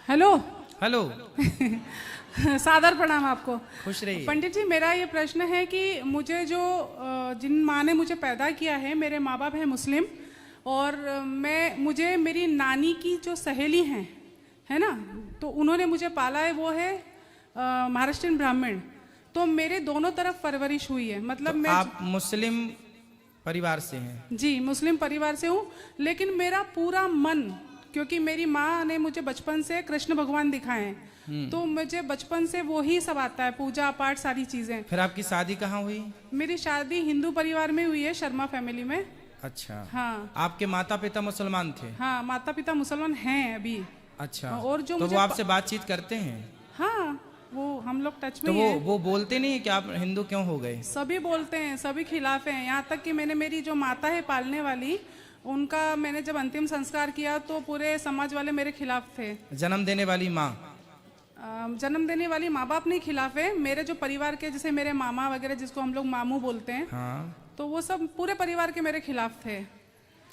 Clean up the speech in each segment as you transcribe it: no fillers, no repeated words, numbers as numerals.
Hello. Hello. सादर प्रणाम आपको। खुश रहिए। पंडित जी, मेरा ये प्रश्न है कि मुझे जो जिन माँ ने मुझे पैदा किया है, मेरे माँ बाप हैं मुस्लिम, और मुझे मेरी नानी की जो सहेली हैं, है ना, तो उन्होंने मुझे पाला है, वो है महाराष्ट्रियन ब्राह्मण। तो मेरे दोनों तरफ परवरिश हुई है, मतलब तो मैं आप मुस्लिम परिवार से हैं? जी मुस्लिम परिवार से हूँ, लेकिन मेरा पूरा मन, क्योंकि मेरी माँ ने मुझे बचपन से कृष्ण भगवान दिखाए हैं, तो मुझे बचपन से वो ही सब आता है, पूजा पाठ सारी चीजें। फिर आपकी शादी कहाँ हुई? मेरी शादी हिंदू परिवार में हुई है, शर्मा फैमिली में। अच्छा। हाँ। आपके माता पिता मुसलमान थे? हाँ, माता पिता मुसलमान हैं अभी। अच्छा। और जो तो मुझे वो आपसे बातचीत करते हैं? हाँ, वो हम लोग टच में तो ही हैं। वो बोलते नहीं है कि आप हिंदू क्यों हो गए? सभी बोलते हैं, सभी खिलाफ हैं। यहाँ तक कि मैंने मेरी जो माता है पालने वाली, उनका मैंने जब अंतिम संस्कार किया तो पूरे समाज वाले मेरे खिलाफ थे। जन्म देने वाली माँ? जन्म देने वाली माँ बाप नहीं खिलाफ है, मेरे जो परिवार के, जैसे मेरे मामा वगैरह, जिसको हम लोग मामू बोलते हैं, हाँ। तो वो सब पूरे परिवार के मेरे खिलाफ थे।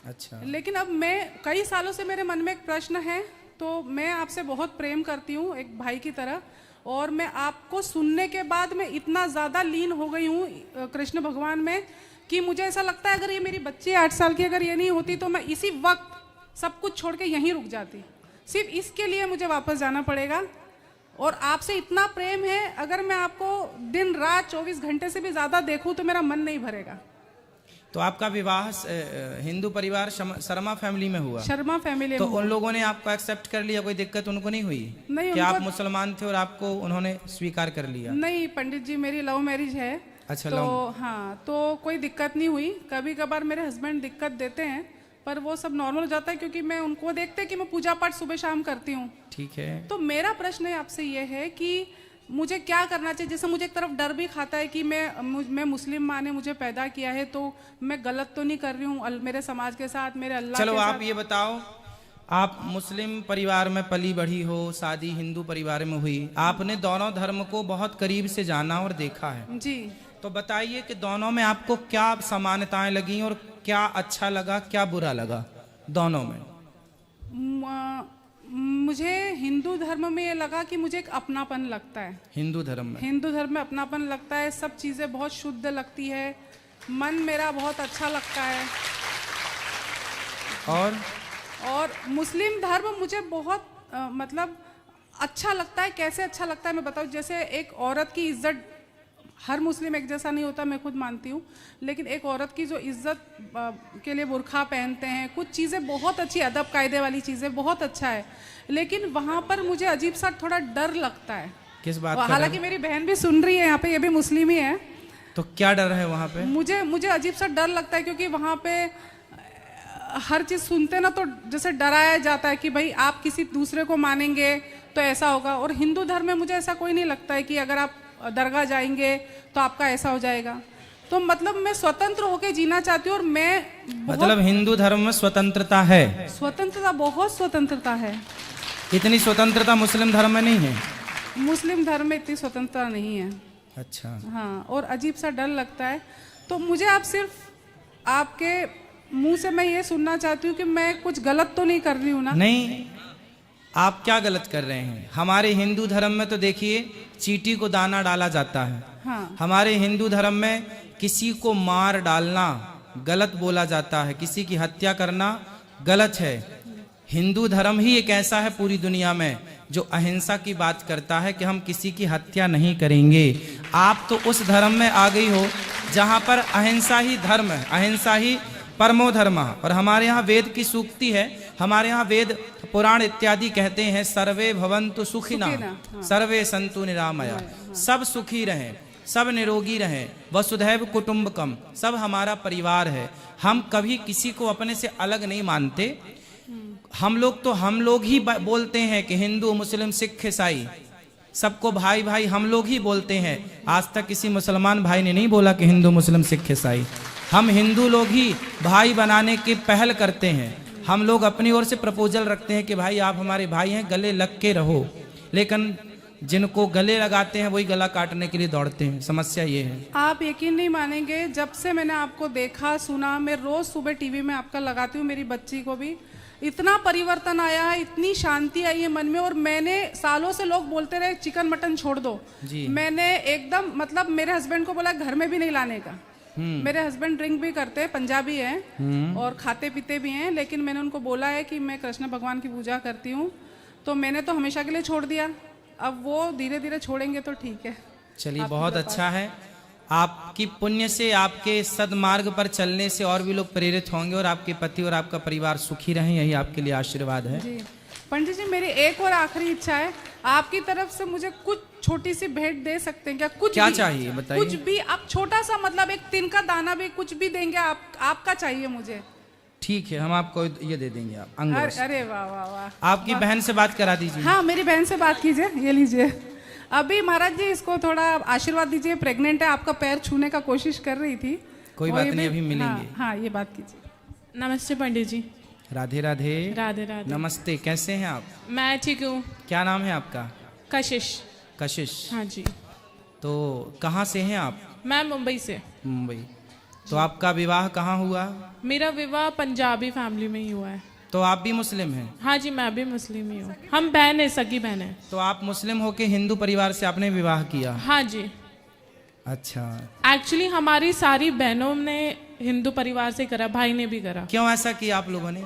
अच्छा। लेकिन अब मैं, कई सालों से मेरे मन में एक प्रश्न है, तो मैं आपसे बहुत प्रेम करती हूँ एक भाई की तरह, और मैं आपको सुनने के बाद मैं इतना ज़्यादा लीन हो गई हूँ कृष्ण भगवान में कि मुझे ऐसा लगता है अगर ये मेरी बच्ची 8 साल की अगर ये नहीं होती तो मैं इसी वक्त सब कुछ छोड़ के यहीं रुक जाती। सिर्फ इसके लिए मुझे वापस जाना पड़ेगा, और आपसे इतना प्रेम है, अगर मैं आपको दिन रात 24 घंटे से भी ज़्यादा देखूँ तो मेरा मन नहीं भरेगा। तो आपका विवाह हिंदू परिवार शर्मा फैमिली में हुआ? शर्मा फैमिली तो में। उन लोगों ने आपको एक्सेप्ट कर लिया? कोई दिक्कत उनको नहीं हुई? नहीं, कि आप मुसलमान थे और आपको उन्होंने स्वीकार कर लिया? नहीं पंडित जी, मेरी लव मैरिज है। अच्छा। तो हाँ, तो कोई दिक्कत नहीं हुई। कभी कभार मेरे हस्बैंड दिक्कत देते हैं, पर वो सब नॉर्मल हो जाता है, क्योंकि मैं उनको देखते हैं कि मैं पूजा पाठ सुबह शाम करती हूँ। ठीक है। तो मेरा प्रश्न आपसे ये है कि मुझे क्या करना चाहिए? जैसे मुझे एक तरफ डर भी खाता है कि मैं मुस्लिम माँ ने मुझे पैदा किया है, तो मैं गलत तो नहीं कर रही हूँ मेरे समाज के साथ, मेरे अल्लाह चलो के साथ। आप ये बताओ, आप मुस्लिम परिवार में पली बढ़ी हो, शादी हिंदू परिवार में हुई, आपने दोनों धर्म को बहुत करीब से जाना और देखा है जी। तो बताइए कि दोनों में आपको क्या समानताएं लगी और क्या अच्छा लगा, क्या बुरा लगा दोनों में? मुझे हिंदू धर्म में ये लगा कि मुझे एक अपनापन लगता है। हिंदू धर्म में अपनापन लगता है, सब चीज़ें बहुत शुद्ध लगती है, मन मेरा बहुत अच्छा लगता है। और मुस्लिम धर्म मुझे बहुत मतलब अच्छा लगता है। कैसे अच्छा लगता है मैं बताऊँ? जैसे एक औरत की इज्जत, हर मुस्लिम एक जैसा नहीं होता, मैं खुद मानती हूँ, लेकिन एक औरत की जो इज्जत के लिए बुर्खा पहनते हैं, कुछ चीज़ें बहुत अच्छी, अदब कायदे वाली चीज़ें बहुत अच्छा है, लेकिन वहाँ पर मुझे अजीब सा थोड़ा डर लगता है। किस बात का? हालांकि मेरी बहन भी सुन रही है यहाँ पे, ये भी मुस्लिम ही है। तो क्या डर है वहाँ पे? मुझे अजीब सा डर लगता है, क्योंकि वहाँ पे हर चीज़ सुनते ना, तो जैसे डराया जाता है कि भाई आप किसी दूसरे को मानेंगे तो ऐसा होगा। और हिंदू धर्म में मुझे ऐसा कोई नहीं लगता है कि अगर आप दरगाह जाएंगे तो आपका ऐसा हो जाएगा। तो मतलब मैं स्वतंत्र होकर जीना चाहती हूँ, और मैं मतलब हिंदू धर्म में स्वतंत्रता है? स्वतंत्रता, बहुत स्वतंत्रता है। इतनी स्वतंत्रता मुस्लिम धर्म में नहीं है? मुस्लिम धर्म में इतनी स्वतंत्रता नहीं है। अच्छा। हाँ, और अजीब सा डर लगता है। तो मुझे आप सिर्फ आपके मुंह से मैं ये सुनना चाहती हूँ कि मैं कुछ गलत तो नहीं कर रही हूँ ना? नहीं, आप क्या गलत कर रहे हैं? हमारे हिंदू धर्म में तो देखिए, चींटी को दाना डाला जाता है। हाँ। हमारे हिंदू धर्म में किसी को मार डालना गलत बोला जाता है, किसी की हत्या करना गलत है। हिंदू धर्म ही एक ऐसा है पूरी दुनिया में जो अहिंसा की बात करता है कि हम किसी की हत्या नहीं करेंगे। आप तो उस धर्म में आ गई हो जहां पर अहिंसा ही धर्म है, अहिंसा ही परमो धर्म। और हमारे यहाँ वेद की सूक्ति है, हमारे यहाँ वेद पुराण इत्यादि कहते हैं, सर्वे भवन्तु सुखिनः, हाँ। सर्वे सन्तु निरामया। सब सुखी रहें, सब निरोगी रहें, वसुधैव कुटुम्बकम, सब हमारा परिवार है। हम कभी किसी को अपने से अलग नहीं मानते। हम लोग ही बोलते हैं कि हिंदू मुस्लिम सिख ईसाई सबको भाई भाई हम लोग ही बोलते हैं। आज तक किसी मुसलमान भाई ने नहीं बोला कि हिंदू मुस्लिम सिख ईसाई। हम हिंदू लोग ही भाई बनाने की पहल करते हैं। हम लोग अपनी ओर से प्रपोजल रखते हैं कि भाई आप हमारे भाई हैं, गले लग के रहो। लेकिन जिनको गले लगाते हैं वही गला काटने के लिए दौड़ते हैं। समस्या ये है। आप यकीन नहीं मानेंगे, जब से मैंने आपको देखा सुना, मैं रोज सुबह टीवी में आपका लगाती हूँ, मेरी बच्ची को भी, इतना परिवर्तन आया है, इतनी शांति आई है मन में। और मैंने सालों से, लोग बोलते रहे चिकन मटन छोड़ दो, जी। मैंने एकदम मतलब मेरे हस्बैंड को बोला घर में भी नहीं लाने का। मेरे हस्बैंड ड्रिंक भी करते हैं, पंजाबी हैं और खाते पीते भी हैं, लेकिन मैंने उनको बोला है कि मैं कृष्ण भगवान की पूजा करती हूँ, तो मैंने तो हमेशा के लिए छोड़ दिया। अब वो धीरे धीरे छोड़ेंगे तो ठीक है। चलिए, बहुत अच्छा है। आपकी पुण्य से, आपके सदमार्ग पर चलने से और भी लोग प्रेरित होंगे और आपके पति और आपका परिवार सुखी रहें, यही आपके लिए आशीर्वाद है। जी पंडित जी, मेरी एक और आखिरी इच्छा है, आपकी तरफ से मुझे कुछ छोटी सी भेंट दे सकते हैं क्या? कुछ क्या भी, चाहिए बताइए। कुछ भी आप, छोटा सा मतलब एक तिल का दाना भी, कुछ भी देंगे आप, आपका चाहिए मुझे। ठीक है, हम आपको ये दे देंगे। आप अंगरस। अरे वाह वाह वाह। आपकी बहन से बात करा दीजिए। हाँ, मेरी बहन से बात कीजिए, ये लीजिए। अभी महाराज जी इसको थोड़ा आशीर्वाद दीजिए, प्रेग्नेंट है, आपका पैर छूने का कोशिश कर रही थी। कोई बात नहीं, अभी मिलेंगे। हाँ, ये बात कीजिए। नमस्ते पंडित जी। राधे राधे। राधे राधे। नमस्ते, कैसे हैं आप? मैं ठीक हूँ। क्या नाम है आपका? कशिश। कशिश। हाँ जी। तो कहाँ से हैं आप? मैं मुंबई से। मुंबई। तो आपका विवाह कहाँ हुआ? मेरा विवाह पंजाबी फैमिली में ही हुआ है। तो आप भी मुस्लिम हैं? हाँ जी, मैं भी मुस्लिम ही हूँ। हम बहन है, सगी बहन है। तो आप मुस्लिम होके हिंदू परिवार से आपने विवाह किया? हाँ जी। अच्छा। एक्चुअली हमारी सारी बहनों ने हिंदू परिवार से करा, भाई ने भी करा। क्यों ऐसा किया आप लोगों ने?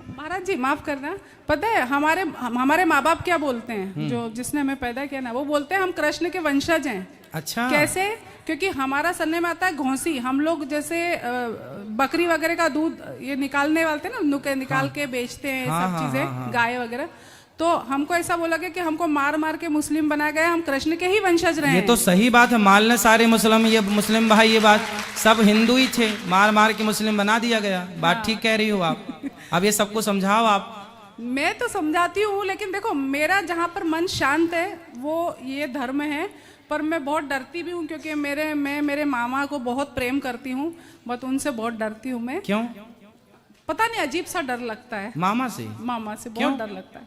महाराज जी माफ करना, पता है हमारे माँ बाप क्या बोलते हैं, जो जिसने हमें पैदा किया ना, वो बोलते हैं हम कृष्ण के वंशज हैं। अच्छा। कैसे? क्योंकि हमारा सरनेम में आता है घोंसी। हम लोग जैसे बकरी वगैरह का दूध ये निकालने वाले थे ना, नुके निकाल के बेचते हैं, सब चीजें, गाय वगैरह। तो हमको ऐसा बोला गया कि हमको मार मार के मुस्लिम बनाया गया, हम कृष्ण के ही वंशज रहे। ये तो सही बात है, मानने सारे मुस्लिम, ये मुस्लिम भाई, ये बात सब हिंदू ही थे, मार मार के मुस्लिम बना दिया गया। बात ठीक कह रही हो आप। अब ये सबको समझाओ आप। मैं तो समझाती हूँ, लेकिन देखो मेरा जहाँ पर मन शांत है वो ये धर्म है। पर मैं बहुत डरती भी हूँ, क्योंकि मैं मेरे मामा को बहुत प्रेम करती हूँ, बट उनसे बहुत डरती हूँ मैं। क्यों? पता नहीं, अजीब सा डर लगता है। मामा से? मामा से बहुत डर लगता है,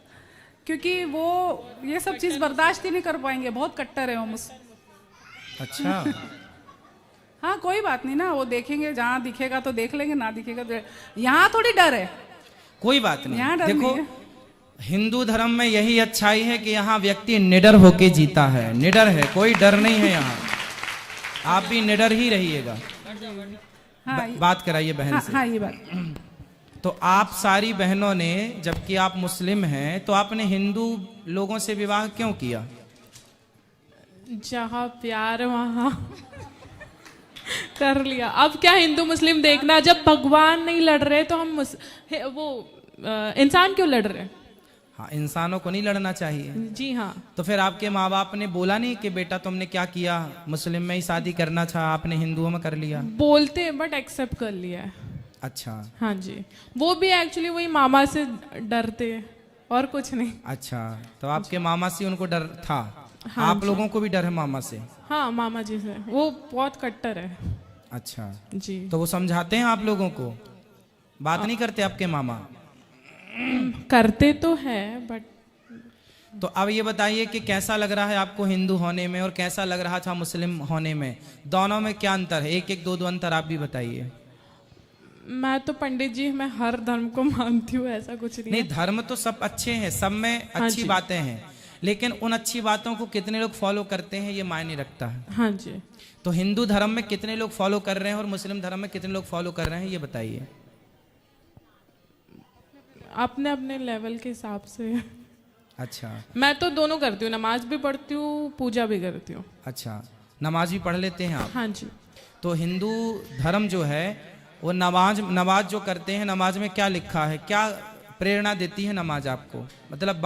क्योंकि वो ये सब चीज बर्दाश्त ही नहीं कर पाएंगे, बहुत कट्टर है वो मुझसे। अच्छा। हाँ, कोई बात नहीं ना, वो देखेंगे, जहाँ दिखेगा तो देख लेंगे, ना दिखेगा तो। यहाँ थोड़ी डर है। कोई बात नहीं, यहाँ डर देखो नहीं है। हिंदू धर्म में यही अच्छाई है कि यहाँ व्यक्ति निडर होके जीता है, निडर है, कोई डर नहीं है यहाँ। आप भी निडर ही रहिएगा। हाँ, बात कराइए बहन से। हाँ, ये बात। तो आप सारी बहनों ने, जबकि आप मुस्लिम हैं, तो आपने हिंदू लोगों से विवाह क्यों किया? जहाँ प्यार वहाँ कर लिया। अब क्या हिंदू मुस्लिम देखना, जब भगवान नहीं लड़ रहे तो हम इंसान क्यों लड़ रहे? हाँ, इंसानों को नहीं लड़ना चाहिए। जी हाँ। तो फिर आपके माँ बाप ने बोला नहीं कि बेटा तुमने क्या किया, मुस्लिम में ही शादी करना था, आपने हिंदुओं में कर लिया? बोलते हैं बट एक्सेप्ट कर लिया है। अच्छा। हाँ जी, वो भी एक्चुअली वही मामा से डरते हैं और कुछ नहीं। अच्छा, तो आपके मामा से उनको डर था? हाँ, आप लोगों को भी डर है मामा से? हाँ, मामा जी से, वो बहुत कट्टर है। अच्छा जी। तो वो समझाते हैं आप लोगों को? बात नहीं करते आपके मामा? करते तो है बट। तो अब ये बताइए कि कैसा लग रहा है आपको हिंदू होने में और कैसा लग रहा था मुस्लिम होने में? दोनों में क्या अंतर है? एक एक दो अंतर आप भी बताइए। मैं तो पंडित जी, मैं हर धर्म को मानती हूँ, ऐसा कुछ नहीं। नहीं, धर्म तो सब अच्छे हैं, सब में अच्छी बातें हैं, लेकिन उन अच्छी बातों को कितने लोग फॉलो करते हैं ये मायने रखता है। हाँ जी। तो हिंदू धर्म में कितने लोग फॉलो कर रहे हैं और मुस्लिम धर्म में कितने लोग फॉलो कर रहे हैं, ये बताइए। अपने अपने लेवल के हिसाब से। अच्छा। मैं तो दोनों करती हूँ, नमाज भी पढ़ती हूँ, पूजा भी करती हूँ। अच्छा, नमाज भी पढ़ लेते हैं आप? हाँ जी। तो हिंदू धर्म जो है वो नमाज जो करते हैं, नमाज में क्या लिखा है, क्या प्रेरणा देती है नमाज आपको? मतलब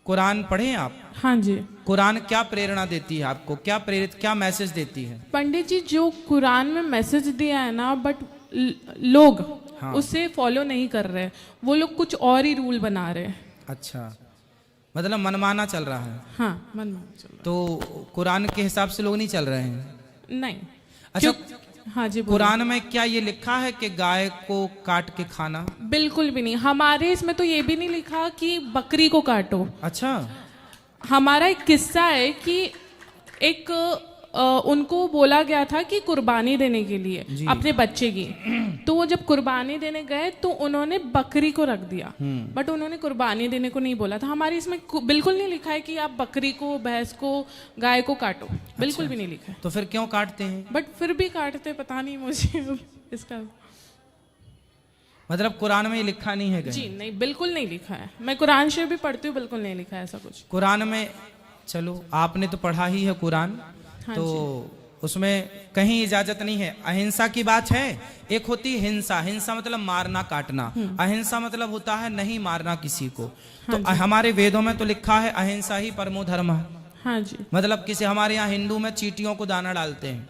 कुरान पढ़े आप? हाँ जी। कुरान क्या प्रेरणा देती है आपको, क्या मैसेज देती है? पंडित जी, जो कुरान में मैसेज दिया है ना, बट लोग उसे फॉलो नहीं कर रहे, वो लोग कुछ और ही रूल बना रहे हैं। अच्छा, मतलब मनमाना चल रहा है। हाँ, मनमाना चल रहा। तो कुरान के हिसाब से लोग नहीं चल रहे हैं? नहीं। अच्छा, हाँ जी। कुरान में क्या ये लिखा है कि गाय को काट के खाना? बिल्कुल भी नहीं। हमारे इसमें तो ये भी नहीं लिखा कि बकरी को काटो। अच्छा। हमारा एक किस्सा है कि एक उनको बोला गया था कि कुर्बानी देने के लिए अपने बच्चे की। तो वो जब कुर्बानी देने गए तो उन्होंने बकरी को रख दिया, बट उन्होंने कुर्बानी देने को नहीं बोला था। हमारे इसमें बिल्कुल नहीं लिखा है कि आप बकरी को, भैंस को, गाय को काटो, बिल्कुल भी नहीं लिखा है। तो फिर क्यों काटते हैं? बट फिर भी काटते, पता नहीं मुझे इसका। मतलब कुरान में ये लिखा नहीं है कहीं? जी नहीं, बिल्कुल नहीं लिखा है। मैं कुरान शरीफ भी पढ़ती हूँ, बिल्कुल नहीं लिखा है ऐसा कुछ कुरान में। चलो आपने तो पढ़ा ही है कुरान, हाँ तो उसमें कहीं इजाजत नहीं है। अहिंसा की बात है। एक होती है हिंसा, हिंसा मतलब मारना काटना, अहिंसा मतलब होता है नहीं मारना किसी को। तो हमारे वेदों में तो लिखा है अहिंसा ही परमो धर्म। हाँ जी। मतलब किसी हमारे यहाँ हिंदू में चींटियों को दाना डालते हैं।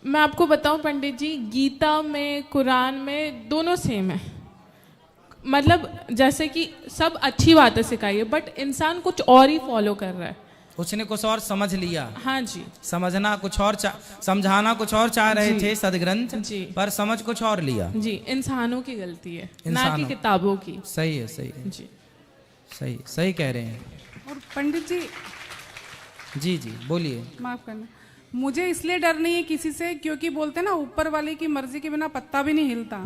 मैं आपको बताऊं पंडित जी, गीता में, कुरान में दोनों सेम है। मतलब जैसे कि सब अच्छी बातें सिखाई है, बट इंसान कुछ और ही फॉलो कर रहा है। उसने कुछ और समझ लिया। हाँ जी। समझना कुछ और समझाना कुछ और चाह रहे थे सदग्रंथ जी। पर समझ कुछ और लिया। जी, इंसानों की गलती है, ना कि किताबों की। सही है, सही है जी, सही सही कह रहे हैं। और पंडित जी, जी जी बोलिए। माफ करना, मुझे इसलिए डर नहीं है किसी से, क्योंकि बोलते हैं ना ऊपर वाले की मर्जी के बिना पत्ता भी नहीं हिलता।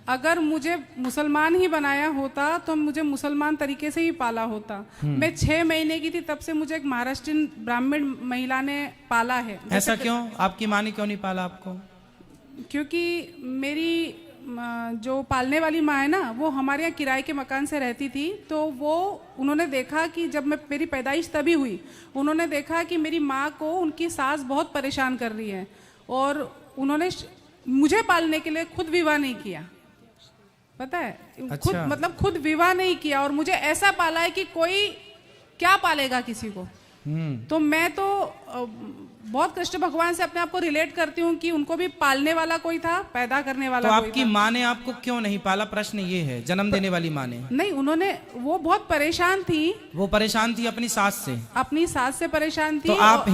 अगर मुझे मुसलमान ही बनाया होता तो मुझे मुसलमान तरीके से ही पाला होता। मैं 6 महीने की थी तब से मुझे एक महाराष्ट्रीयन ब्राह्मण महिला ने पाला है। ऐसा क्यों? आपकी माँ ने क्यों नहीं पाला आपको? क्योंकि मेरी जो पालने वाली माँ है ना, वो हमारे यहाँ किराए के मकान से रहती थी। तो वो उन्होंने देखा कि जब मेरी पैदाइश तभी हुई, उन्होंने देखा कि मेरी माँ को उनकी सास बहुत परेशान कर रही है, और उन्होंने मुझे पालने के लिए खुद विवाह नहीं किया। पता है? अच्छा। खुद मतलब खुद विवाह नहीं किया, और मुझे ऐसा पाला है कि कोई क्या पालेगा किसी को। तो मैं तो बहुत कृष्ण भगवान से अपने आप को रिलेट करती हूँ कि उनको भी पालने वाला कोई था, पैदा करने वाला तो कोई आपकी था। माँ ने आपको क्यों नहीं पाला? प्रश्न ये है। जन्म देने वाली माँ ने नहीं, उन्होंने, वो बहुत परेशान थी। वो परेशान थी अपनी सास से? अपनी सास से परेशान थी। तो आप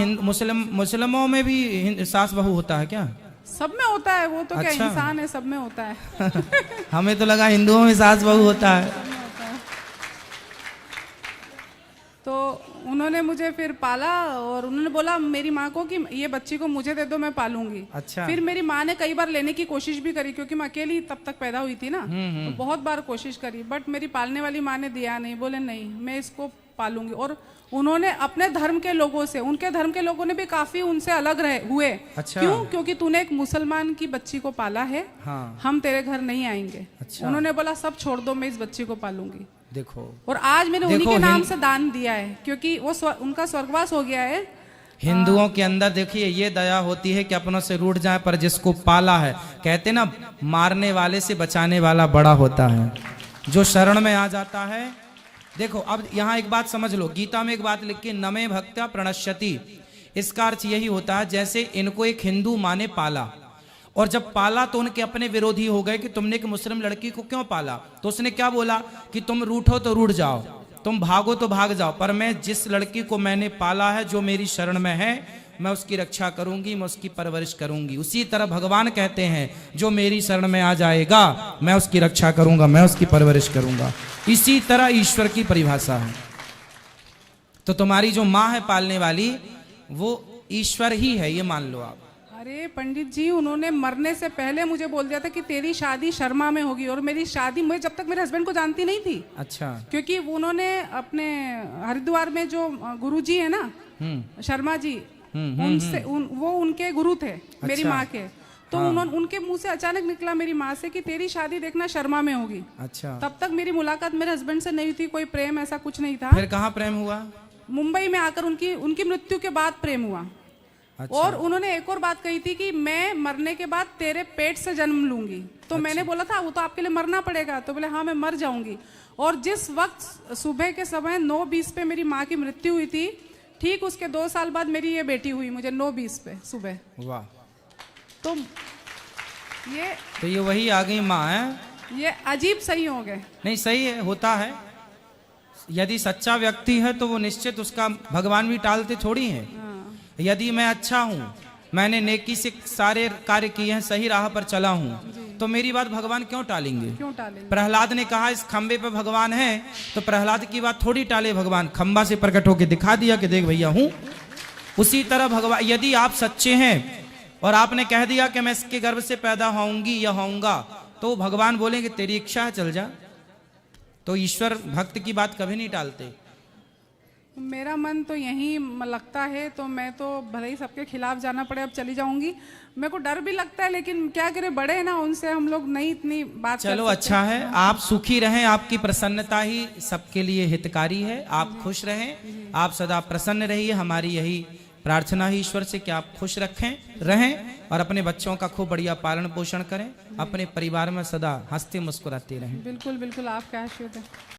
मुस्लिमों में भी सास बहू होता है क्या? सब में होता है, वो तो अच्छा। क्या इंसान है, सब में होता है। हमें तो लगा हिंदुओं में सास बहू होता है। तो उन्होंने मुझे फिर पाला, और उन्होंने बोला मेरी माँ को कि ये बच्ची को मुझे दे दो, मैं पालूंगी। अच्छा। फिर मेरी माँ ने कई बार लेने की कोशिश भी करी, क्योंकि मैं अकेली तब तक पैदा हुई थी ना। तो बहुत बार कोशिश करी, बट मेरी पालने वाली माँ ने दिया नहीं। बोले नहीं, मैं इसको पालूंगी। और उन्होंने अपने धर्म के लोगों से, उनके धर्म के लोगों ने भी काफी उनसे अलग हुए। अच्छा। क्यों? क्योंकि तूने एक मुसलमान की बच्ची को पाला है, हाँ। हम तेरे घर नहीं आएंगे। अच्छा। उन्होंने बोला सब छोड़ दो, मैं इस बच्ची को पालूंगी। देखो, और आज मैंने उन्हीं के नाम से दान दिया है, क्योंकि वो उनका स्वर्गवास हो गया है। हिंदुओं के अंदर देखिए ये दया होती है कि अपनों से रूठ जाए, पर जिसको पाला है, कहते ना मारने वाले से बचाने वाला बड़ा होता है, जो शरण में आ जाता है। देखो अब यहाँ एक बात समझ लो, गीता में एक बात लिख के, नमे भक्त्या प्रणश्यति। इसका अर्थ यही होता है जैसे इनको एक हिंदू माँ ने पाला, और जब पाला तो उनके अपने विरोधी हो गए कि तुमने एक मुस्लिम लड़की को क्यों पाला। तो उसने क्या बोला कि तुम रूठो तो रूठ जाओ, तुम भागो तो भाग जाओ, पर मैं जिस लड़की को मैंने पाला है, जो मेरी शरण में है, मैं उसकी रक्षा करूंगी, मैं उसकी परवरिश करूंगी। उसी तरह भगवान कहते हैं जो मेरी शरण में आ जाएगा मैं उसकी रक्षा करूंगा, मैं उसकी परवरिश करूंगा। इसी तरह ईश्वर की परिभाषा है। तो तुम्हारी जो माँ है पालने वाली, वो ईश्वर ही है, ये मान लो आप। अरे पंडित जी, उन्होंने मरने से पहले मुझे बोल दिया था कि तेरी शादी शर्मा में होगी, और मेरी शादी, मैं जब तक मेरे हस्बैंड को जानती नहीं थी। अच्छा। क्योंकि उन्होंने अपने हरिद्वार में जो गुरुजी है ना, शर्मा जी, उनसे वो उनके गुरु थे। अच्छा। मेरी माँ के। तो हाँ। उनके मुंह से अचानक निकला मेरी माँ से कि तेरी शादी देखना शर्मा में होगी। अच्छा। तब तक मेरी मुलाकात मेरे हस्बैंड से नहीं थी, कोई प्रेम ऐसा कुछ नहीं था। फिर कहाँ प्रेम हुआ? मुंबई में आकर उनकी मृत्यु के बाद प्रेम हुआ। अच्छा। और उन्होंने एक और बात कही थी कि मैं मरने के बाद तेरे पेट से जन्म लूंगी। तो अच्छा। मैंने बोला था वो तो आपके लिए मरना पड़ेगा। तो बोले हाँ मैं मर जाऊंगी। और जिस वक्त सुबह के समय 9:20 पे मेरी माँ की मृत्यु हुई थी, ठीक उसके 2 साल बाद मेरी ये बेटी हुई मुझे 9:20 पे सुबह। वाह। तो ये वही आ गई माँ है। ये अजीब सही हो गए। नहीं सही है, होता है। यदि सच्चा व्यक्ति है तो वो निश्चित उसका भगवान भी टालते थोड़ी है। यदि मैं अच्छा हूँ, मैंने नेकी से सारे कार्य किए हैं, सही राह पर चला हूँ, तो मेरी बात भगवान क्यों टालेंगे? क्यों टालेंगे? प्रहलाद ने कहा इस खंबे पे भगवान है, तो प्रहलाद की बात थोड़ी टाले भगवान। खंबा से प्रकट होके दिखा दिया कि देख भैया हूँ। उसी तरह भगवान, यदि आप सच्चे हैं और आपने कह दिया कि मैं इसके गर्भ से पैदा होऊंगी या होऊंगा, तो भगवान बोलेंगे तेरी इच्छा है, चल जा। तो ईश्वर भक्त की बात कभी नहीं टालते। मेरा मन तो यही लगता है, तो मैं तो भले ही सबके खिलाफ जाना पड़े अब चली जाऊंगी। मेरे को डर भी लगता है, लेकिन क्या करें, बड़े हैं ना, उनसे हम लोग नहीं इतनी बात चलो कर अच्छा है, आप सुखी रहें, आपकी प्रसन्नता ही सबके लिए हितकारी है। आप खुश रहें, आप सदा प्रसन्न रहिए, हमारी यही प्रार्थना है ईश्वर से कि आप खुश रहें और अपने बच्चों का खूब बढ़िया पालन पोषण करें, अपने परिवार में सदा हंसते मुस्कुराते रहें। बिल्कुल बिल्कुल, आपका आशीर्वाद है।